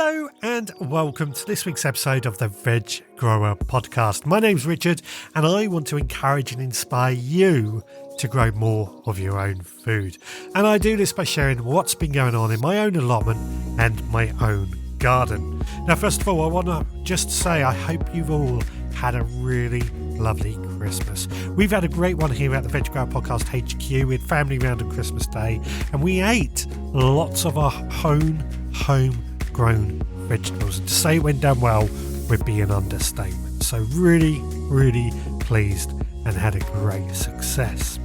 Hello and welcome to this week's episode of the Veg Grower Podcast. My name's Richard and I want to encourage and inspire you to grow more of your own food. And I do this by sharing what's been going on in my own allotment and my own garden. Now, first of all, I want to just say I hope you've all had a really lovely Christmas. We've had a great one here at the Veg Grower Podcast HQ with family round on Christmas Day, and we ate lots of our homegrown vegetables. And to say it went down well would be an understatement. So really pleased and had a great success.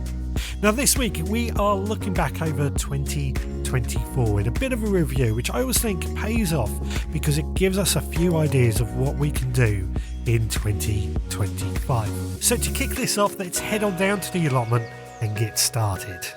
Now this week we are looking back over 2024 in a bit of a review, which I always think pays off because it gives us a few ideas of what we can do in 2025. So to kick this off, let's head on down to the allotment and get started.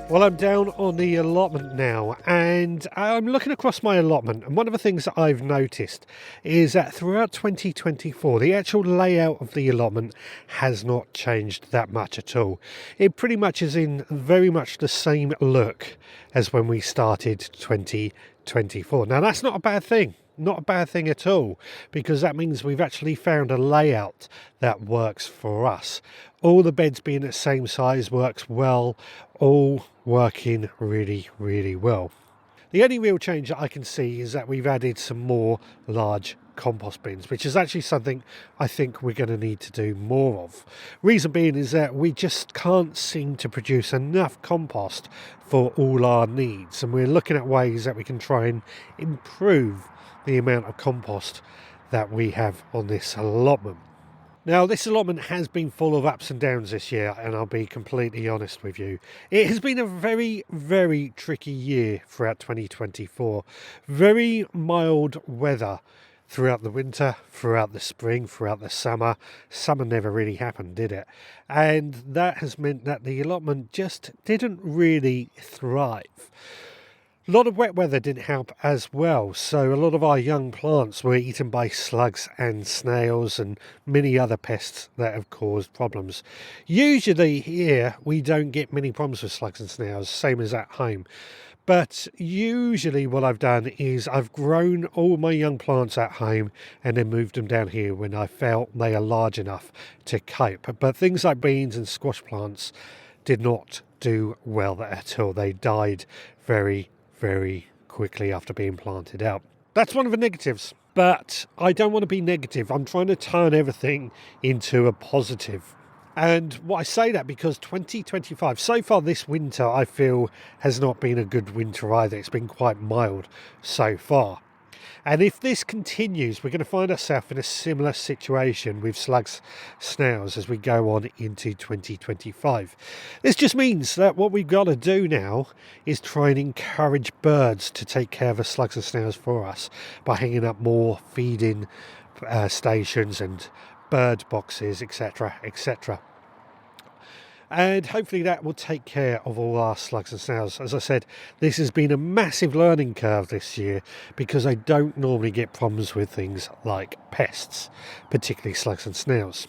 Well, I'm down on the allotment now and I'm looking across my allotment, and one of the things that I've noticed is that throughout 2024 the actual layout of the allotment has not changed that much at all. It pretty much is in very much the same look as when we started 2024. Now that's not a bad thing. Not a bad thing at all, because that means we've actually found a layout that works for us. All the beds being the same size works well, all working really well. The only real change that I can see is that we've added some more large compost bins, which is actually something I think we're going to need to do more of. Reason being is that we just can't seem to produce enough compost for all our needs, and we're looking at ways that we can try and improve the amount of compost that we have on this allotment. Now, this allotment has been full of ups and downs this year, and I'll be completely honest with you. It has been a very tricky year throughout 2024. Very mild weather throughout the winter, throughout the spring, throughout the summer. Summer never really happened, did it? And that has meant that the allotment just didn't really thrive. A lot of wet weather didn't help as well, so a lot of our young plants were eaten by slugs and snails and many other pests that have caused problems. Usually here we don't get many problems with slugs and snails, same as at home. But usually what I've done is I've grown all my young plants at home and then moved them down here when I felt they are large enough to cope. But things like beans and squash plants did not do well at all. They died very quickly after being planted out. That's one of the negatives, but I don't want to be negative. I'm trying to turn everything into a positive. And I say that because 2025, so far this winter, I feel has not been a good winter either. It's been quite mild so far. And if this continues, we're going to find ourselves in a similar situation with slugs, snails as we go on into 2025. This just means that what we've got to do now is try and encourage birds to take care of the slugs and snails for us by hanging up more feeding stations and bird boxes, etc. And hopefully that will take care of all our slugs and snails. As I said, this has been a massive learning curve this year because I don't normally get problems with things like pests, particularly slugs and snails.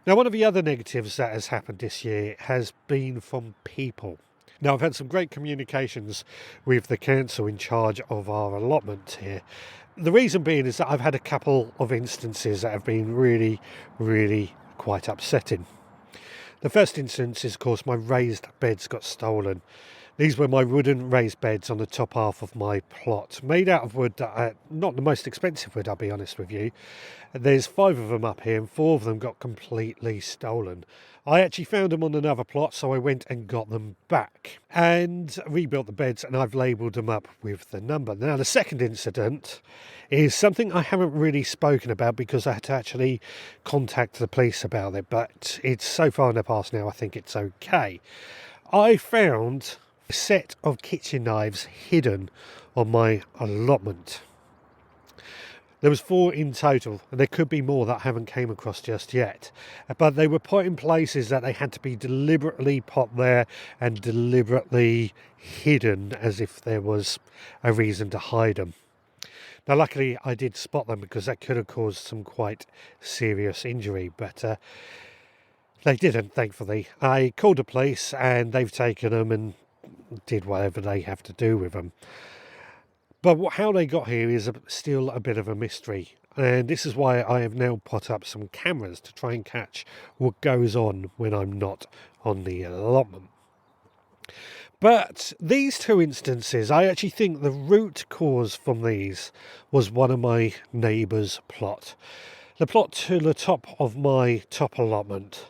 Now, one of the other negatives that has happened this year has been from people. Now, I've had some great communications with the council in charge of our allotment here. The reason being is that I've had a couple of instances that have been really quite upsetting. The first instance is, of course, my raised beds got stolen. These were my wooden raised beds on the top half of my plot, made out of wood, not the most expensive wood, I'll be honest with you. There's 5 of them up here and 4 of them got completely stolen. I actually found them on another plot, so I went and got them back and rebuilt the beds, and I've labelled them up with the number. Now, the second incident is something I haven't really spoken about because I had to actually contact the police about it, but it's so far in the past now, I think it's okay. I found a set of kitchen knives hidden on my allotment. There was 4 in total, and there could be more that I haven't came across just yet. But they were put in places that they had to be deliberately put there and deliberately hidden as if there was a reason to hide them. Now, luckily, I did spot them because that could have caused some quite serious injury, but they didn't, thankfully. I called the police and they've taken them and did whatever they have to do with them. But how they got here is still a bit of a mystery. And this is why I have now put up some cameras to try and catch what goes on when I'm not on the allotment. But these two instances, I actually think the root cause from these was one of my neighbour's plot. The plot to the top of my top allotment.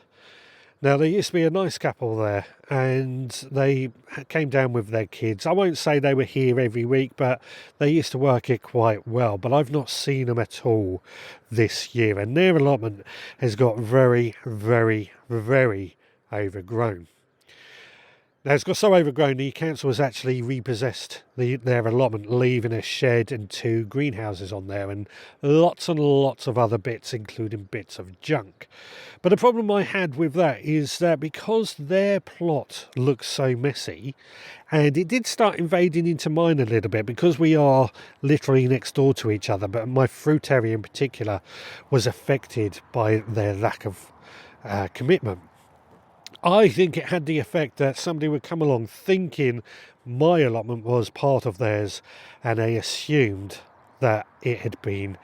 Now, there used to be a nice couple there, and they came down with their kids. I won't say they were here every week, but they used to work it quite well. But I've not seen them at all this year, and their allotment has got very, very, very overgrown. Now, it's got so overgrown, the council has actually repossessed their allotment, leaving a shed and 2 greenhouses on there and lots of other bits, including bits of junk. But the problem I had with that is that because their plot looks so messy, and it did start invading into mine a little bit because we are literally next door to each other, but my fruit area in particular was affected by their lack of commitment. I think it had the effect that somebody would come along thinking my allotment was part of theirs, and they assumed that it had been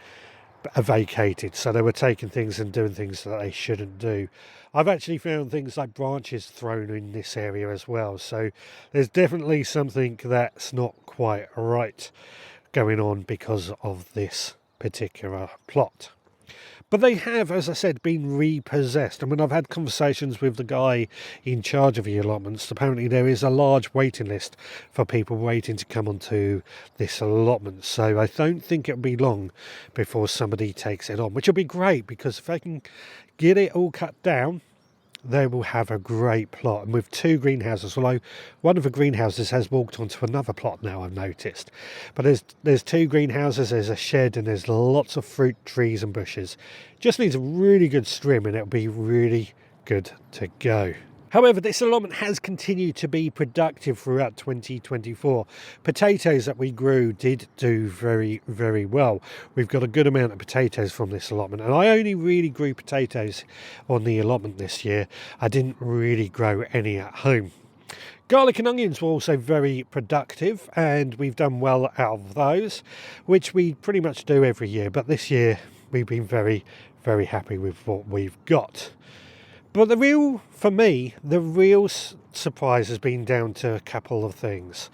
vacated, so they were taking things and doing things that they shouldn't do. I've actually found things like branches thrown in this area as well, so there's definitely something that's not quite right going on because of this particular plot. But they have, as I said, been repossessed. And when I've had conversations with the guy in charge of the allotments, apparently there is a large waiting list for people waiting to come onto this allotment. So I don't think it'll be long before somebody takes it on, which will be great, because if they can get it all cut down, they will have a great plot. And with 2 greenhouses, although one of the greenhouses has walked onto another plot now, I've noticed. But there's 2 greenhouses, there's a shed, and there's lots of fruit trees and bushes. Just needs a really good trim and it'll be really good to go. However, this allotment has continued to be productive throughout 2024. Potatoes that we grew did do very, very well. We've got a good amount of potatoes from this allotment, and I only really grew potatoes on the allotment this year. I didn't really grow any at home. Garlic and onions were also very productive, and we've done well out of those, which we pretty much do every year. But this year, we've been very, very happy with what we've got. But for me, the real surprise has been down to a couple of things.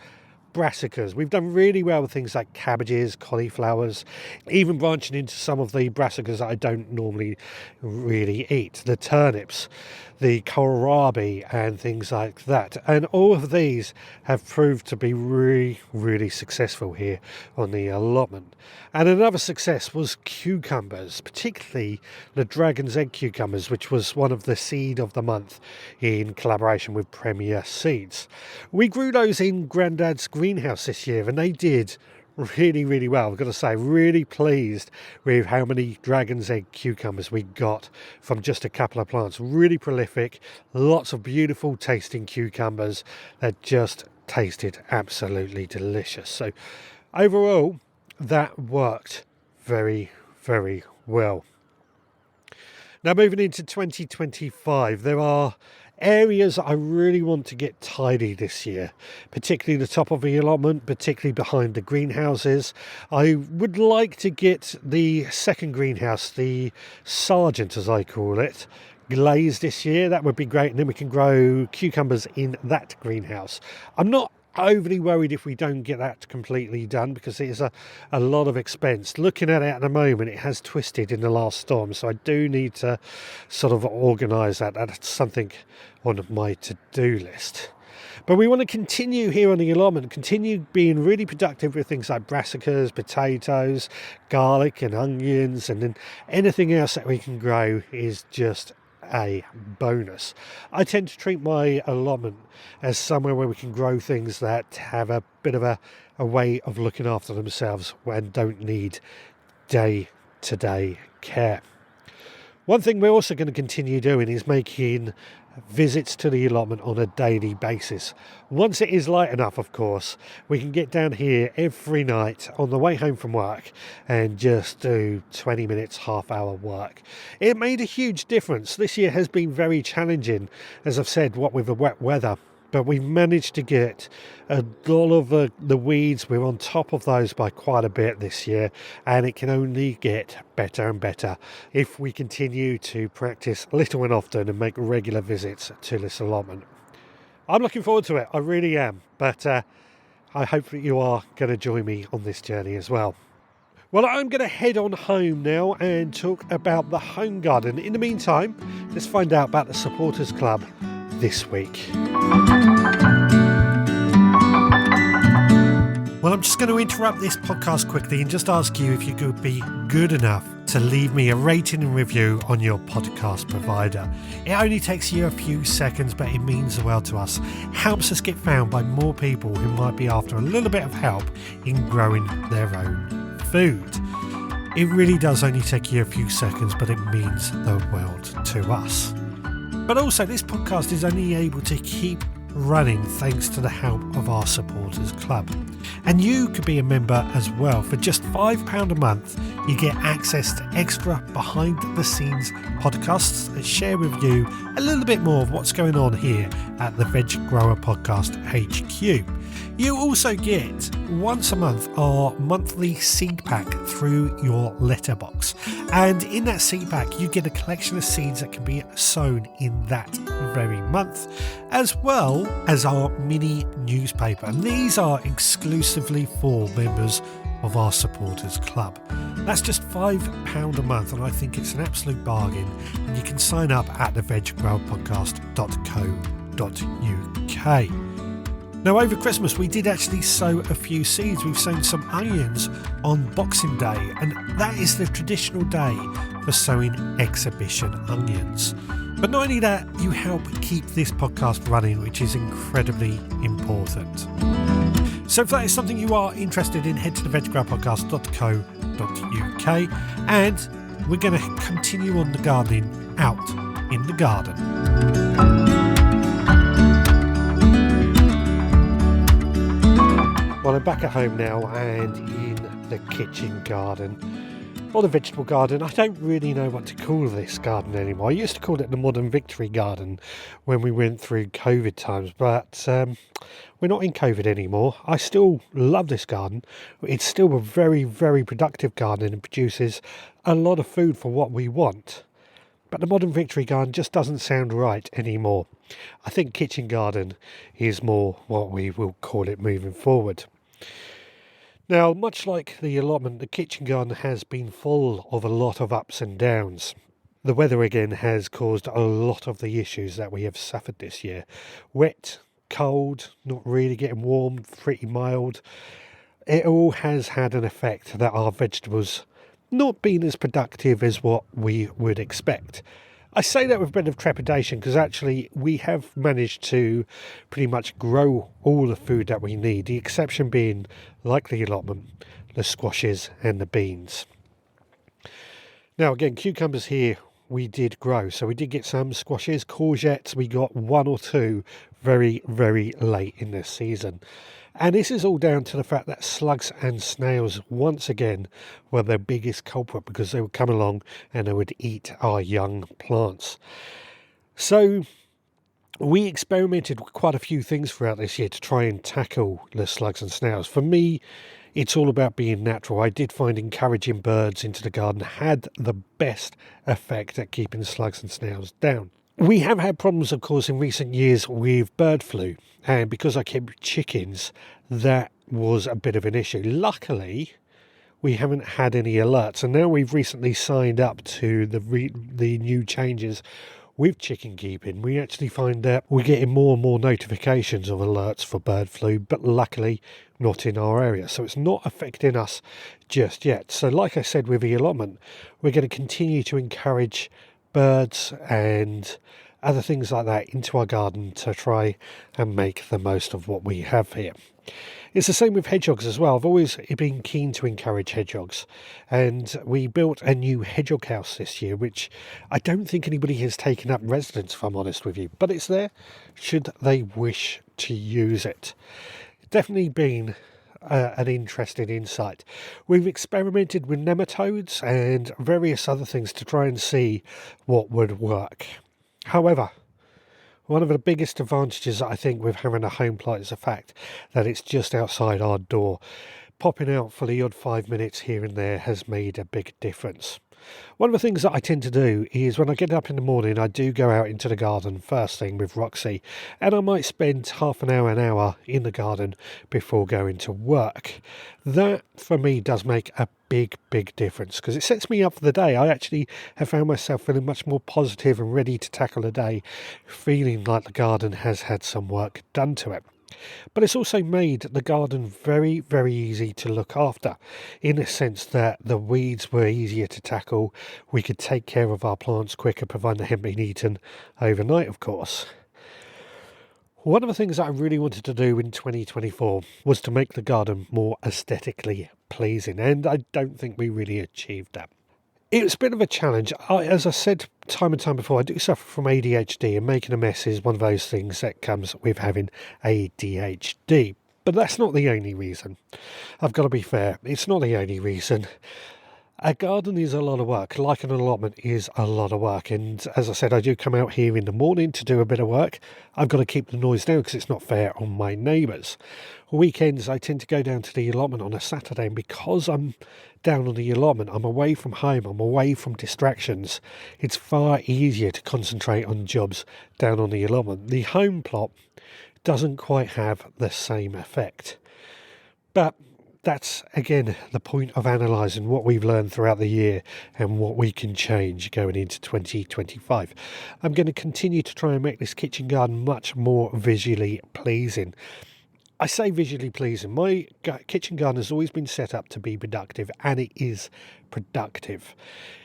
Brassicas. We've done really well with things like cabbages, cauliflowers, even branching into some of the brassicas that I don't normally really eat. The turnips, the kohlrabi and things like that. And all of these have proved to be really, really successful here on the allotment. And another success was cucumbers, particularly the dragon's egg cucumbers, which was one of the seed of the month in collaboration with Premier Seeds. We grew those in Grandad's greenhouse this year, and they did really, really well. I've got to say, really pleased with how many dragon's egg cucumbers we got from just a couple of plants. Really prolific, lots of beautiful tasting cucumbers that just tasted absolutely delicious. So overall, that worked very, very well. Now, moving into 2025, there are areas I really want to get tidy this year, particularly the top of the allotment, particularly behind the greenhouses. I would like to get the second greenhouse, the Sergeant as I call it, glazed this year. That would be great, and then we can grow cucumbers in that greenhouse. I'm not overly worried if we don't get that completely done, because it is a lot of expense. Looking at it at the moment, it has twisted in the last storm, so I do need to sort of organise that. That's something on my to-do list. But we want to continue here on the allotment, continue being really productive with things like brassicas, potatoes, garlic and onions, and then anything else that we can grow is just a bonus. I tend to treat my allotment as somewhere where we can grow things that have a bit of a way of looking after themselves and don't need day-to-day care. One thing we're also going to continue doing is making visits to the allotment on a daily basis. Once it is light enough, of course, we can get down here every night on the way home from work and just do 20 minutes, half-hour work. It made a huge difference. This year has been very challenging, as I've said, what with the wet weather. but we've managed to get a lot of the weeds. We're on top of those by quite a bit this year, and it can only get better and better if we continue to practice little and often and make regular visits to this allotment. I'm looking forward to it, I really am, but I hope that you are going to join me on this journey as well. Well, I'm going to head on home now and talk about the home garden. In the meantime, let's find out about the Supporters Club this week. Well, I'm just going to interrupt this podcast quickly and just ask you if you could be good enough to leave me a rating and review on your podcast provider. It only takes you a few seconds, but it means the world to us. Helps us get found by more people who might be after a little bit of help in growing their own food. It really does only take you a few seconds, but it means the world to us. But also, this podcast is only able to keep running thanks to the help of our Supporters Club. And you could be a member as well. For just £5 a month, you get access to extra behind the scenes podcasts that share with you a little bit more of what's going on here at the Veg Grower Podcast HQ. You also get once a month our monthly seed pack through your letterbox. And in that seed pack, you get a collection of seeds that can be sown in that very month, as well as our mini newspaper. And these are exclusively for members of our Supporters Club. That's just £5 a month, and I think it's an absolute bargain. And you can sign up at theveggrowerpodcast.co.uk. Now, over Christmas, we did actually sow a few seeds. We've sown some onions on Boxing Day, and that is the traditional day for sowing exhibition onions. But not only that, you help keep this podcast running, which is incredibly important. So if that is something you are interested in, head to theveggrowerpodcast.co.uk, and we're going to continue on the gardening out in the garden. Well, I'm back at home now and in the kitchen garden, or the vegetable garden. I don't really know what to call this garden anymore. I used to call it the Modern Victory Garden when we went through COVID times, but we're not in COVID anymore. I still love this garden. It's still a very, very productive garden and produces a lot of food for what we want. But the Modern Victory Garden just doesn't sound right anymore. I think kitchen garden is more what we will call it moving forward. Now, much like the allotment, the kitchen garden has been full of a lot of ups and downs. The weather again has caused a lot of the issues that we have suffered this year. Wet, cold, not really getting warm, pretty mild. It all has had an effect that our vegetables not been as productive as what we would expect. I say that with a bit of trepidation because actually we have managed to pretty much grow all the food that we need, the exception being, like the allotment, the squashes and the beans. Now again, cucumbers here we did grow, so we did get some squashes. Courgettes, we got one or two very, very late in this season. And this is all down to the fact that slugs and snails, once again, were their biggest culprit because they would come along and they would eat our young plants. So we experimented with quite a few things throughout this year to try and tackle the slugs and snails. For me, it's all about being natural. I did find encouraging birds into the garden had the best effect at keeping slugs and snails down. We have had problems, of course, in recent years with bird flu. And because I kept chickens, that was a bit of an issue. Luckily, we haven't had any alerts. And now we've recently signed up to the new changes with chicken keeping. We actually find that we're getting more and more notifications of alerts for bird flu, but luckily not in our area. So it's not affecting us just yet. So like I said with the allotment, we're going to continue to encourage birds and other things like that into our garden to try and make the most of what we have here. It's the same with hedgehogs as well. I've always been keen to encourage hedgehogs, and we built a new hedgehog house this year, which I don't think anybody has taken up residence, if I'm honest with you, but it's there should they wish to use it. Definitely been an interesting insight. We've experimented with nematodes and various other things to try and see what would work. However, One of the biggest advantages that I think with having a home plot is the fact that it's just outside our door. Popping out for the odd 5 minutes here and there has made a big difference. One of the things that I tend to do is when I get up in the morning, I do go out into the garden first thing with Roxy, and I might spend half an hour in the garden before going to work. That for me does make a big difference because it sets me up for the day. I actually have found myself feeling much more positive and ready to tackle the day, feeling like the garden has had some work done to it. But it's also made the garden very easy to look after, in the sense that the weeds were easier to tackle. We could take care of our plants quicker, providing they hadn't been eaten overnight, of course. One of the things that I really wanted to do in 2024 was to make the garden more aesthetically pleasing, and I don't think we really achieved that. It's a bit of a challenge. As I said time and time before, I do suffer from ADHD, and making a mess is one of those things that comes with having ADHD. But that's not the only reason. I've got to be fair, it's not the only reason. A garden is a lot of work, like an allotment is a lot of work. And as I said, I do come out here in the morning to do a bit of work. I've got to keep the noise down because it's not fair on my neighbours. Weekends, I tend to go down to the allotment on a Saturday, and because I'm down on the allotment, I'm away from home, I'm away from distractions. It's far easier to concentrate on jobs down on the allotment. The home plot doesn't quite have the same effect. But that's, again, the point of analysing what we've learned throughout the year and what we can change going into 2025. I'm going to continue to try and make this kitchen garden much more visually pleasing. I say visually pleasing. My kitchen garden has always been set up to be productive, and it is productive.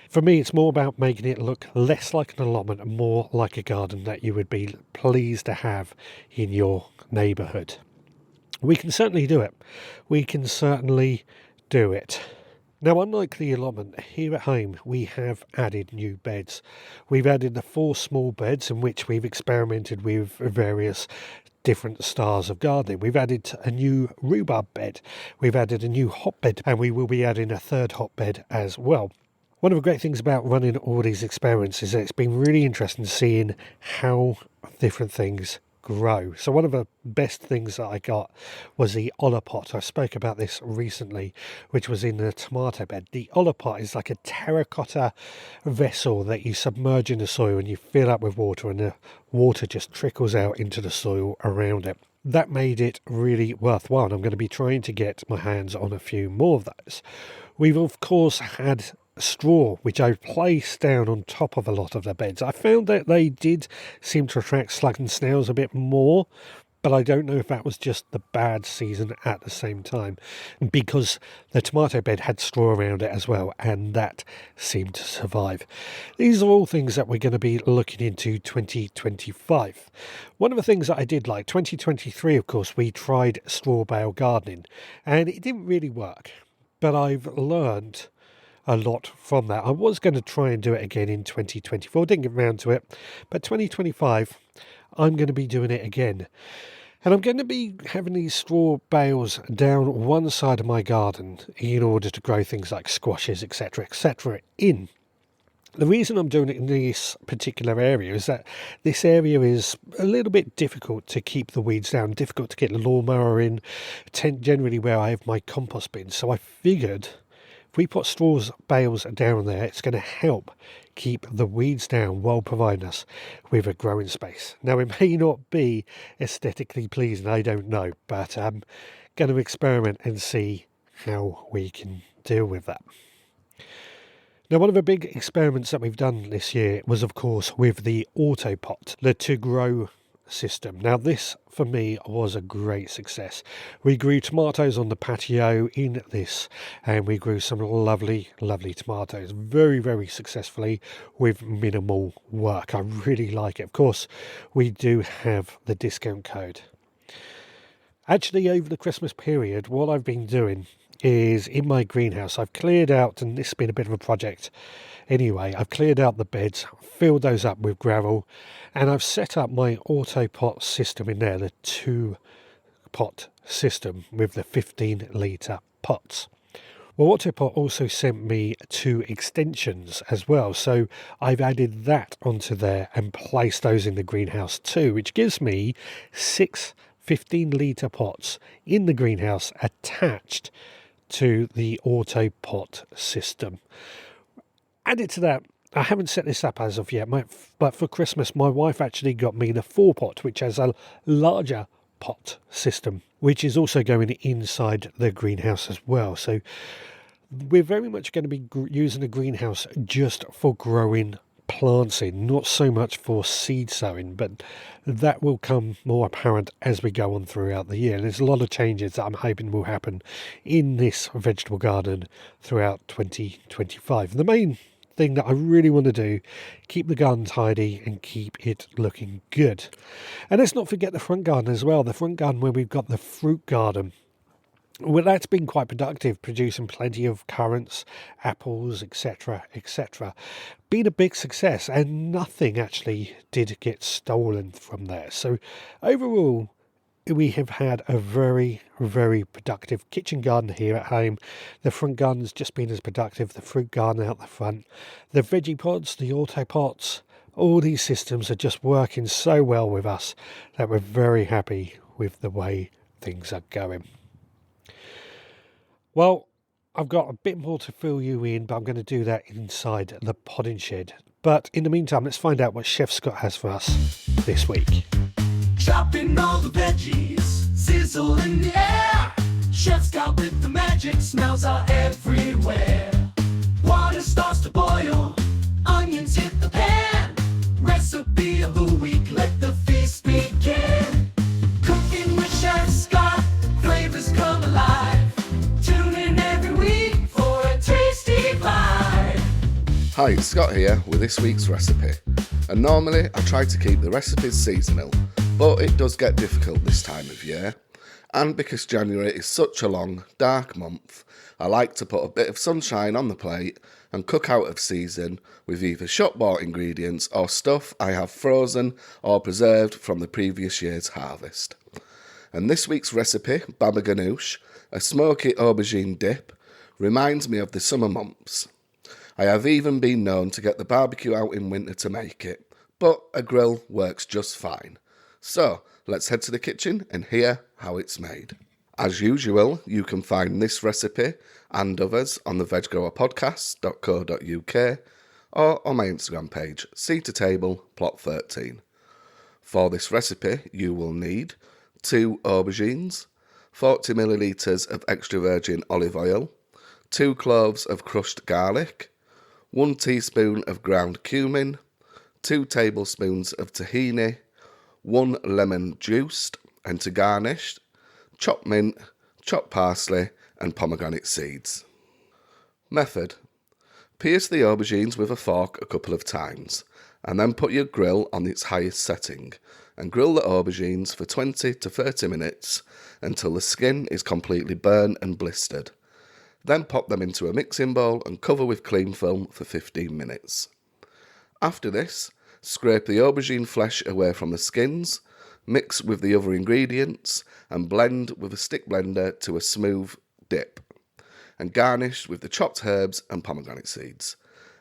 For me, it's more about making it look less like an allotment and more like a garden that you would be pleased to have in your neighbourhood. We can certainly do it. We can certainly do it. Now, unlike the allotment, here at home we have added new beds. We've added the 4 small beds in which we've experimented with various different styles of gardening. We've added a new rhubarb bed. We've added a new hotbed, and we will be adding a 3rd hotbed as well. One of the great things about running all these experiments is that it's been really interesting seeing how different things grow. So one of the best things that I got was the allotment. I spoke about this recently, which was in the tomato bed. The allotment is like a terracotta vessel that you submerge in the soil and you fill up with water, and the water just trickles out into the soil around it. That made it really worthwhile. I'm going to be trying to get my hands on a few more of those. We've of course had straw, which I placed down on top of a lot of the beds. I found that they did seem to attract slugs and snails a bit more, but I don't know if that was just the bad season at the same time, because the tomato bed had straw around it as well, and that seemed to survive. These are all things that we're going to be looking into 2025. One of the things that I did like, 2023, of course, we tried straw bale gardening, and it didn't really work, but I've learned a lot from that. I was going to try and do it again in 2024, didn't get around to it, but 2025 I'm going to be doing it again, and I'm going to be having these straw bales down one side of my garden in order to grow things like squashes, etc in. The reason I'm doing it in this particular area is that this area is a little bit difficult to keep the weeds down, difficult to get the lawnmower in, generally where I have my compost bin. So I figured if we put straw bales down there, it's going to help keep the weeds down while providing us with a growing space. Now, it may not be aesthetically pleasing, I don't know, but I'm going to experiment and see how we can deal with that. Now, one of the big experiments that we've done this year was, of course, with the autopot, the to-grow system. Now, this, for me, was a great success. We grew tomatoes on the patio in this, and we grew some lovely tomatoes very successfully with minimal work. I really like it. Of course, we do have the discount code. Actually, over the Christmas period, what I've been doing is in my greenhouse, I've cleared out, and this has been a bit of a project anyway, I've cleared out the beds, filled those up with gravel, and I've set up my autopot system in there, the 2-pot system with the 15 litre pots. Well, Autopot also sent me 2 extensions as well, so I've added that onto there and placed those in the greenhouse too, which gives me 6 15-litre pots in the greenhouse attached to the Autopot system. Added to that, I haven't set this up as of yet, but for Christmas my wife actually got me the 4-pot, which has a larger pot system, which is also going inside the greenhouse as well. So we're very much going to be using a greenhouse just for growing plants in, not so much for seed sowing, but that will come more apparent as we go on throughout the year. There's a lot of changes that I'm hoping will happen in this vegetable garden throughout 2025. The main thing that I really want to do, keep the garden tidy and keep it looking good. And let's not forget the front garden as well, the front garden where we've got the fruit garden. Well, that's been quite productive, producing plenty of currants, apples, etc., etc. Been a big success, and nothing actually did get stolen from there. So overall, we have had a very, very productive kitchen garden here at home. The front garden's just been as productive, the fruit garden out the front, the veggie pods, the Autopots, all these systems are just working so well with us that we're very happy with the way things are going. Well, I've got a bit more to fill you in, but I'm going to do that inside the podding shed. But in the meantime, let's find out what Chef Scott has for us this week. Chopping all the veggies, sizzle in the air. Chef Scott with the magic, smells are everywhere. Water starts to boil, onions hit the pan. Recipe of the week, let the feast begin. Cooking with Chef Scott, flavors come alive. Tune in every week for a tasty bite. Hi, it's Scott here with this week's recipe. And normally I try to keep the recipes seasonal, but it does get difficult this time of year. And because January is such a long, dark month, I like to put a bit of sunshine on the plate and cook out of season with either shop-bought ingredients or stuff I have frozen or preserved from the previous year's harvest. And this week's recipe, baba ghanoush, a smoky aubergine dip, reminds me of the summer months. I have even been known to get the barbecue out in winter to make it, but a grill works just fine. So, let's head to the kitchen and hear how it's made. As usual, you can find this recipe and others on the veggrowerpodcast.co.uk or on my Instagram page, Seed to Table Plot 13. For this recipe, you will need 2 aubergines, 40 millilitres of extra virgin olive oil, 2 cloves of crushed garlic, 1 teaspoon of ground cumin, 2 tablespoons of tahini, 1 lemon juiced, and to garnish, chopped mint, chopped parsley and pomegranate seeds. Method: pierce the aubergines with a fork a couple of times and then put your grill on its highest setting and grill the aubergines for 20 to 30 minutes until the skin is completely burnt and blistered. Then pop them into a mixing bowl and cover with cling film for 15 minutes. After this, scrape the aubergine flesh away from the skins, mix with the other ingredients and blend with a stick blender to a smooth dip, and garnish with the chopped herbs and pomegranate seeds,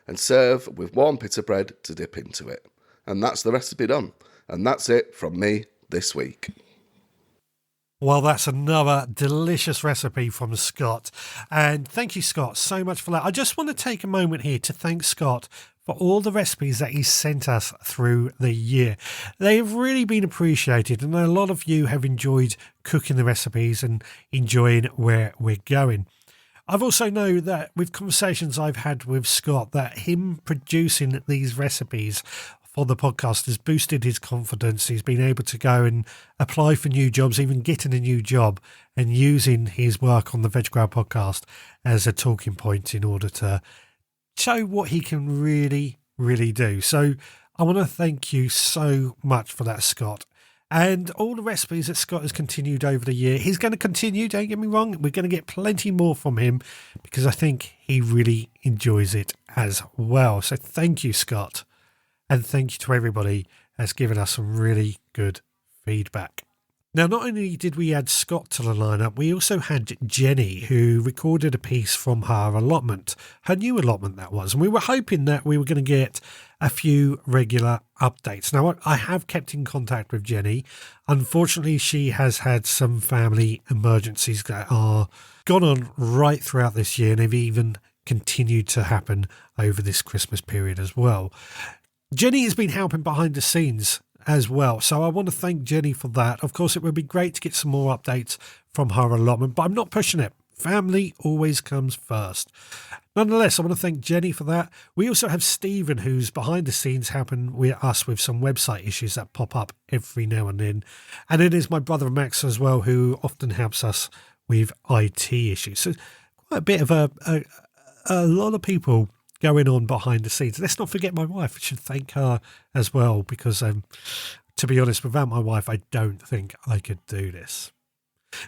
and serve with warm pita bread to dip into it. And that's the recipe done. And that's it from me this week. Well, that's another delicious recipe from Scott. And thank you, Scott, so much for that. I just want to take a moment here to thank Scott for all the recipes that he sent us through the year. They have really been appreciated, and a lot of you have enjoyed cooking the recipes and enjoying where we're going. I've also know that with conversations I've had with Scott, that him producing these recipes for the podcast has boosted his confidence. He's been able to go and apply for new jobs, even getting a new job, and using his work on the Veg Grower Podcast as a talking point in order to show what he can really, really do. So I want to thank you so much for that, Scott. And all the recipes that Scott has continued over the year, he's going to continue, don't get me wrong. We're going to get plenty more from him because I think he really enjoys it as well. So thank you, Scott. And thank you to everybody that's given us some really good feedback. Now, not only did we add Scott to the lineup, we also had Jenny, who recorded a piece from her allotment, her new allotment that was, and we were hoping that we were going to get a few regular updates. Now, I have kept in contact with Jenny. Unfortunately, she has had some family emergencies that are gone on right throughout this year, and they've even continued to happen over this Christmas period as well. Jenny has been helping behind the scenes as well, so I want to thank Jenny for that. Of course, it would be great to get some more updates from her allotment, but I'm not pushing it. Family always comes first. Nonetheless, I want to thank Jenny for that. We also have Stephen, who's behind the scenes helping us with some website issues that pop up every now and then. And it is my brother Max as well, who often helps us with IT issues. So quite a bit of a lot of people going on behind the scenes. Let's not forget my wife. I should thank her as well, because to be honest, without my wife, I don't think I could do this.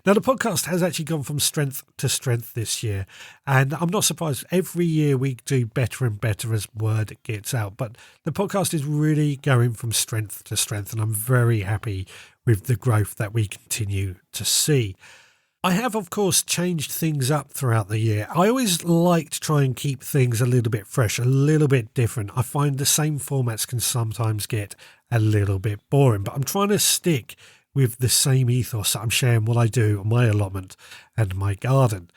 Now, the podcast has actually gone from strength to strength this year, and I'm not surprised. Every year we do better and better as word gets out, but the podcast is really going from strength to strength, and I'm very happy with the growth that we continue to see. I have, of course, changed things up throughout the year. I always like to try and keep things a little bit fresh, a little bit different. I find the same formats can sometimes get a little bit boring, but I'm trying to stick with the same ethos that I'm sharing what I do on my allotment and my garden.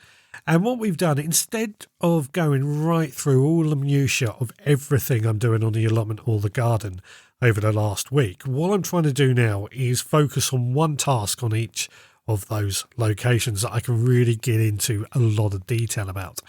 And what we've done, instead of going right through all the minutiae of everything I'm doing on the allotment or the garden over the last week, what I'm trying to do now is focus on one task on each of those locations that I can really get into a lot of detail about.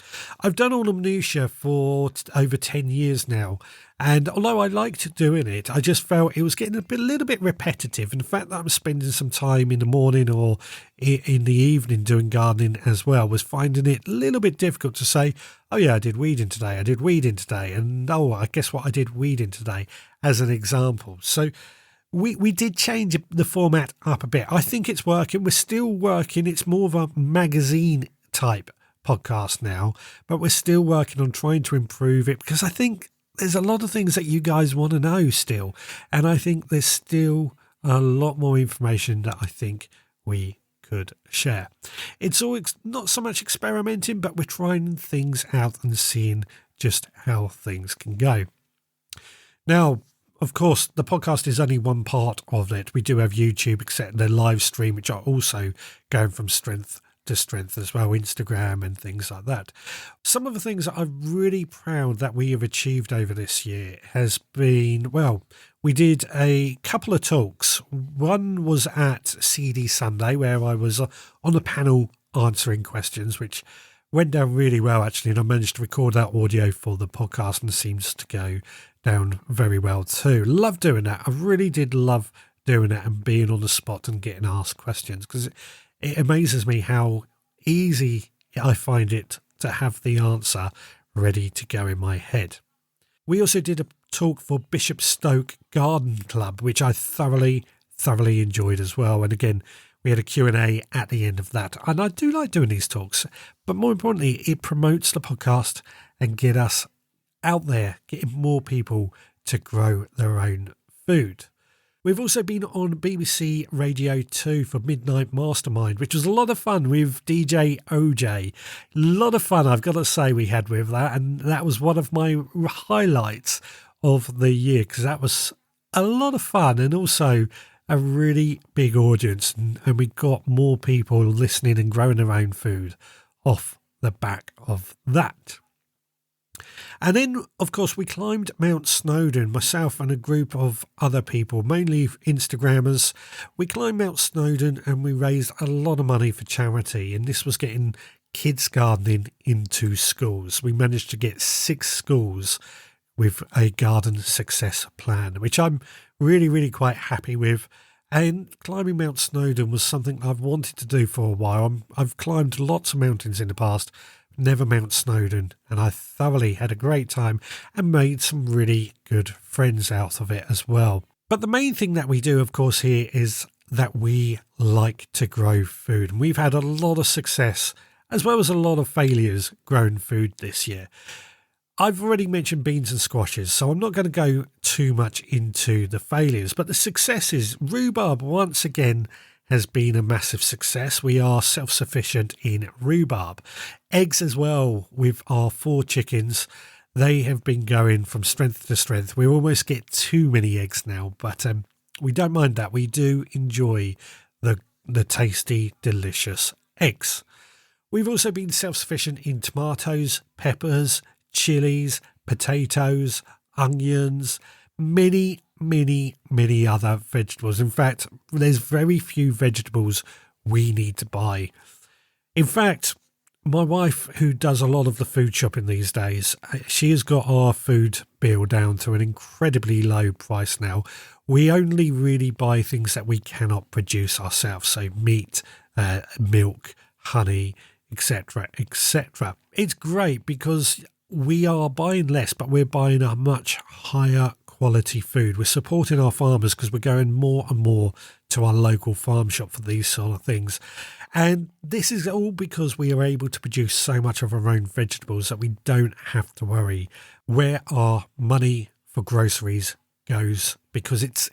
I've done all the minutiae for over 10 years now, and although I liked doing it, I just felt it was getting a little bit repetitive. And the fact that I'm spending some time in the morning or in the evening doing gardening as well was finding it a little bit difficult to say, oh yeah, I did weeding today, and oh, I guess what, I did weeding today, as an example. So we did change the format up a bit. I think it's working. We're still working. It's more of a magazine type podcast now, but we're still working on trying to improve it, because I think there's a lot of things that you guys want to know still. And I think there's still a lot more information that I think we could share. It's all not so much experimenting, but we're trying things out and seeing just how things can go. Now, of course, the podcast is only one part of it. We do have YouTube, except the live stream, which are also going from strength to strength as well, Instagram and things like that. Some of the things that I'm really proud that we have achieved over this year has been, well, we did a couple of talks. One was at CD Sunday, where I was on a panel answering questions, which went down really well, actually, and I managed to record that audio for the podcast, and seems to go down very well too. Love doing that. I really did love doing it and being on the spot and getting asked questions, because it amazes me how easy I find it to have the answer ready to go in my head. We also did a talk for Bishopstoke Garden Club, which I thoroughly enjoyed as well. And again, we had a Q&A at the end of that. And I do like doing these talks, but more importantly, it promotes the podcast and get us out there, getting more people to grow their own food. We've also been on BBC Radio 2 for Midnight Mastermind, which was a lot of fun with DJ OJ. A lot of fun, I've got to say, we had with that, and that was one of my highlights of the year, because that was a lot of fun and also a really big audience, and we got more people listening and growing their own food off the back of that. And then, of course, we climbed Mount Snowdon, myself and a group of other people, mainly Instagrammers. We climbed Mount Snowdon and we raised a lot of money for charity, and this was getting kids gardening into schools. We managed to get 6 schools with a garden success plan, which I'm really quite happy with. And climbing Mount Snowdon was something I've wanted to do for a while. I've climbed lots of mountains in the past, never Mount Snowdon, and I thoroughly had a great time and made some really good friends out of it as well. But the main thing that we do, of course, here is that we like to grow food, and we've had a lot of success as well as a lot of failures growing food this year. I've already mentioned beans and squashes, so I'm not going to go too much into the failures, but the successes, rhubarb once again has been a massive success. We are self-sufficient in rhubarb. Eggs as well with our 4 chickens. They have been going from strength to strength. We almost get too many eggs now, but we don't mind that. We do enjoy the tasty, delicious eggs. We've also been self-sufficient in tomatoes, peppers, chilies, potatoes, onions, many other vegetables. In fact, there's very few vegetables we need to buy. In fact, my wife, who does a lot of the food shopping these days, she has got our food bill down to an incredibly low price now. We only really buy things that we cannot produce ourselves, so meat, milk, honey, etc., etc. It's great because we are buying less, but we're buying a much higher quality food. We're supporting our farmers because we're going more and more to our local farm shop for these sort of things. And this is all because we are able to produce so much of our own vegetables that we don't have to worry where our money for groceries goes, because it's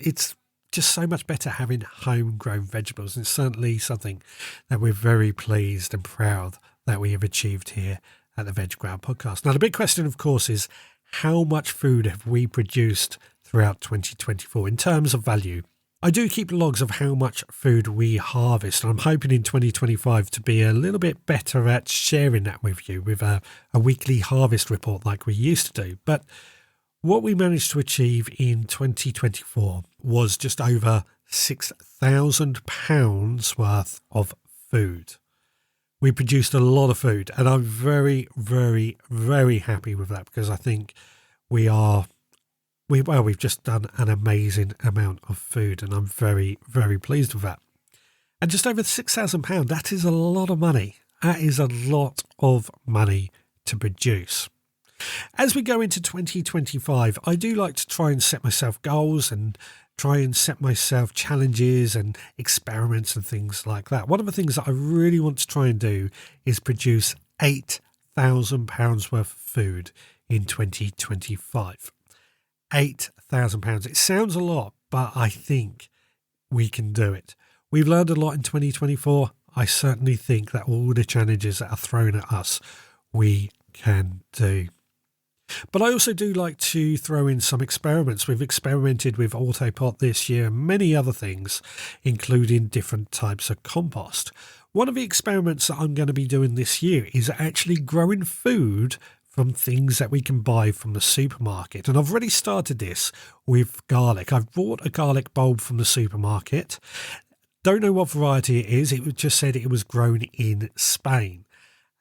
just so much better having homegrown vegetables. And it's certainly something that we're very pleased and proud that we have achieved here at the Veg Grower Podcast. Now, the big question, of course, is how much food have we produced throughout 2024 in terms of value? I do keep logs of how much food we harvest, and I'm hoping in 2025 to be a little bit better at sharing that with you with a weekly harvest report like we used to do. But what we managed to achieve in 2024 was just over £6,000 worth of food. We produced a lot of food, and I'm very, very, very happy with that, because I think we've just done an amazing amount of food, and I'm very, very pleased with that. And just over £6,000, that is a lot of money. That is a lot of money to produce. As we go into 2025, I do like to try and set myself goals and try and set myself challenges and experiments and things like that. One of the things that I really want to try and do is produce £8,000 worth of food in 2025. £8,000. It sounds a lot, but I think we can do it. We've learned a lot in 2024. I certainly think that all the challenges that are thrown at us, we can do. But I also do like to throw in some experiments. We've experimented with Autopot this year, and many other things, including different types of compost. One of the experiments that I'm going to be doing this year is actually growing food from things that we can buy from the supermarket. And I've already started this with garlic. I've bought a garlic bulb from the supermarket. Don't know what variety it is. It just said it was grown in Spain.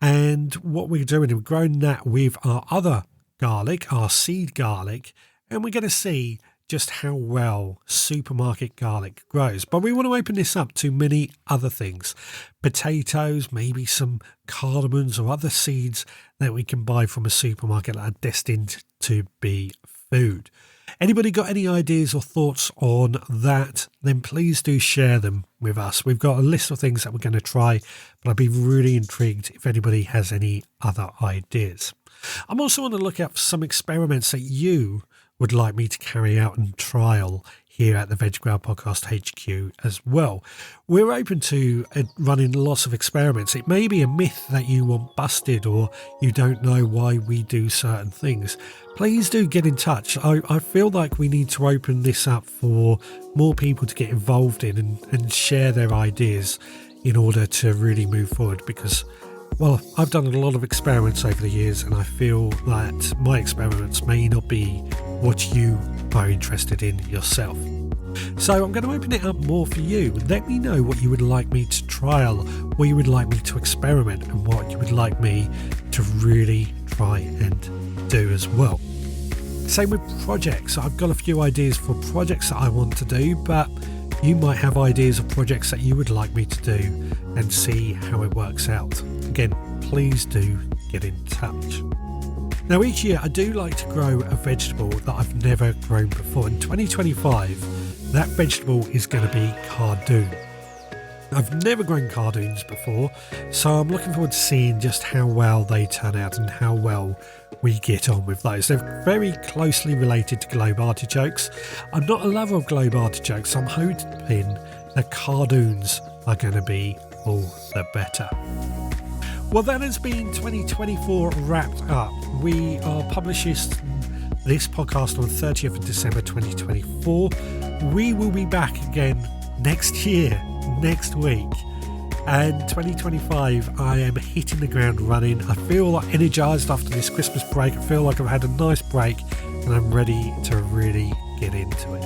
And what we're doing, we're growing that with our other garlic, our seed garlic, and we're going to see just how well supermarket garlic grows. But we want to open this up to many other things. Potatoes, maybe some cardamoms or other seeds that we can buy from a supermarket that are destined to be food. Anybody got any ideas or thoughts on that? Then please do share them with us. We've got a list of things that we're going to try, but I'd be really intrigued if anybody has any other ideas. I'm also on the lookout for some experiments that you would like me to carry out and trial here at the Veg Grower Podcast HQ as well. We're open to running lots of experiments. It may be a myth that you want busted or you don't know why we do certain things. Please do get in touch. I feel like we need to open this up for more people to get involved in and share their ideas in order to really move forward, because well, I've done a lot of experiments over the years, and I feel that my experiments may not be what you are interested in yourself. So I'm going to open it up more for you. Let me know what you would like me to trial, what you would like me to experiment, and what you would like me to really try and do as well. Same with projects. I've got a few ideas for projects that I want to do, but you might have ideas of projects that you would like me to do and see how it works out. Again, please do get in touch. Now, each year I do like to grow a vegetable that I've never grown before. In 2025, that vegetable is going to be cardoon. I've never grown cardoons before, so I'm looking forward to seeing just how well they turn out and how well we get on with those. They're very closely related to globe artichokes. I'm not a lover of globe artichokes, so I'm hoping the cardoons are going to be all the better. Well, that has been 2024 wrapped up. We are publishing this podcast on 30th of December 2024. We will be back again next year, next week. And 2025, I am hitting the ground running. I feel like energized after this Christmas break. I feel like I've had a nice break and I'm ready to really get into it.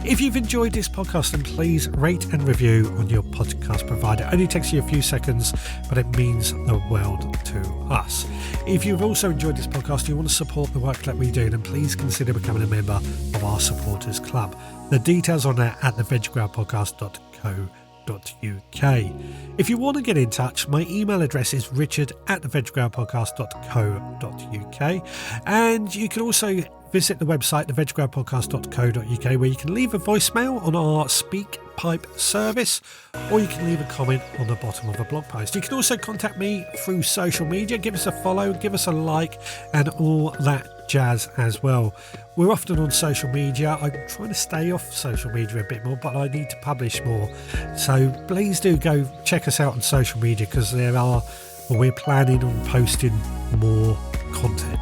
If you've enjoyed this podcast, then please rate and review on your podcast provider. It only takes you a few seconds, but it means the world to us. If you've also enjoyed this podcast, you want to support the work that we do, then please consider becoming a member of our supporters club. The details on that at theveggrowerpodcast.co.uk. If you want to get in touch, my email address is richard@theveggrowerpodcast.co.uk, and you can also visit the website theveggrowerpodcast.co.uk, where you can leave a voicemail on our Speak Pipe service, or you can leave a comment on the bottom of a blog post. You can also contact me through social media. Give us a follow, give us a like, and all that jazz as well. We're often on social media. I'm trying to stay off social media a bit more, but I need to publish more. So please do go check us out on social media, because we're planning on posting more content.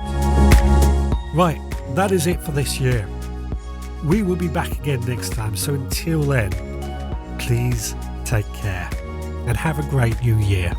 Right, that is it for this year. We will be back again next time. So until then, please take care and have a great new year.